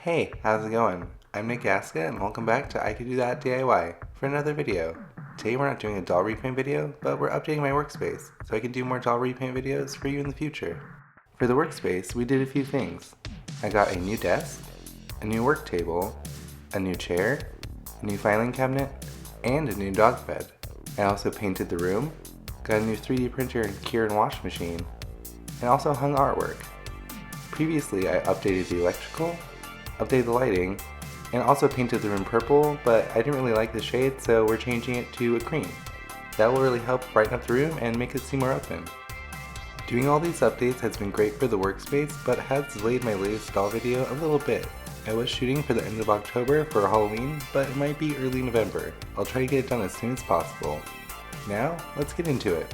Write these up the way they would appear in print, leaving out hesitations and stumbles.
Hey, how's it going? I'm Nick Gaska and welcome back to I Could Do That DIY for another video. Today we're not doing a doll repaint video, but we're updating my workspace so I can do more doll repaint videos for you in the future. For the workspace, we did a few things. I got a new desk, a new work table, a new chair, a new filing cabinet, and a new dog bed. I also painted the room, got a new 3D printer and cure and wash machine, and also hung artwork. Previously, I updated the electrical, updated the lighting, and also painted the room purple, but I didn't really like the shade, so we're changing it to a cream. That will really help brighten up the room and make it seem more open. Doing all these updates has been great for the workspace, but has delayed my latest doll video a little bit. I was shooting for the end of October for Halloween, but it might be early November. I'll try to get it done as soon as possible. Now, let's get into it.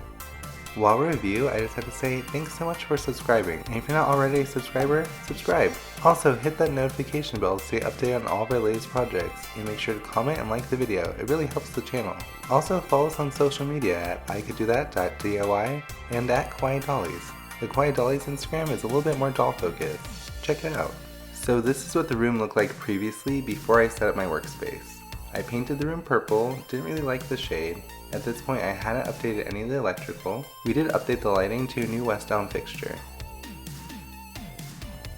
While review, I just have to say thanks so much for subscribing, and if you're not already a subscriber, subscribe. Also, hit that notification bell to stay updated on all of our latest projects, and make sure to comment and like the video, it really helps the channel. Also, follow us on social media at ICouldDoThat.diy and at Quiet Dollies. The Quiet Dollies Instagram is a little bit more doll focused. Check it out. So this is what the room looked like previously before I set up my workspace. I painted the room purple, didn't really like the shade. At this point I hadn't updated any of the electrical. We did update the lighting to a new west down fixture.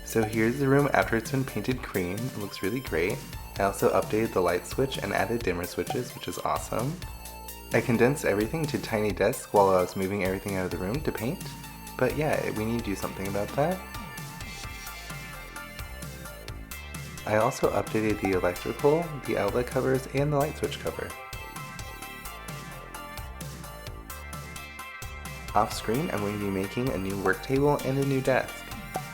So here's the room after it's been painted cream. It looks really great. I also updated the light switch and added dimmer switches, which is awesome. I condensed everything to tiny desks while I was moving everything out of the room to paint. But yeah, we need to do something about that. I also updated the electrical, the outlet covers, and the light switch cover. Off screen, I'm going to be making a new work table and a new desk.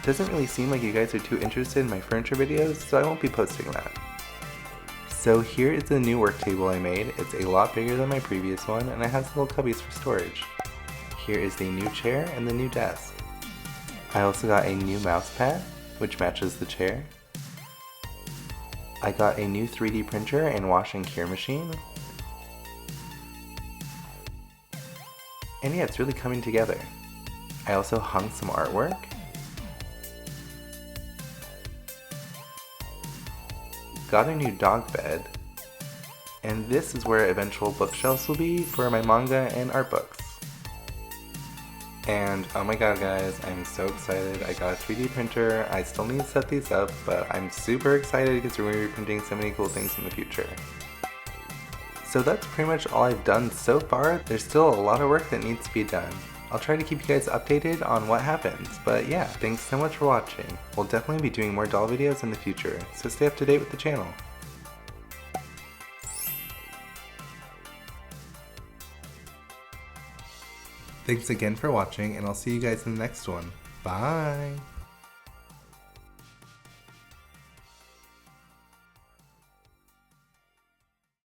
Doesn't really seem like you guys are too interested in my furniture videos, so I won't be posting that. So here is the new work table I made. It's a lot bigger than my previous one, and it has little cubbies for storage. Here is the new chair and the new desk. I also got a new mouse pad, which matches the chair. I got a new 3D printer and wash and cure machine. And yeah, it's really coming together. I also hung some artwork. Got a new dog bed. And this is where eventual bookshelves will be for my manga and art books. And oh my god guys, I'm so excited. I got a 3D printer. I still need to set these up, but I'm super excited because we're going to be printing so many cool things in the future. So that's pretty much all I've done so far. There's still a lot of work that needs to be done. I'll try to keep you guys updated on what happens, but yeah, thanks so much for watching. We'll definitely be doing more doll videos in the future, so stay up to date with the channel. Thanks again for watching, and I'll see you guys in the next one. Bye!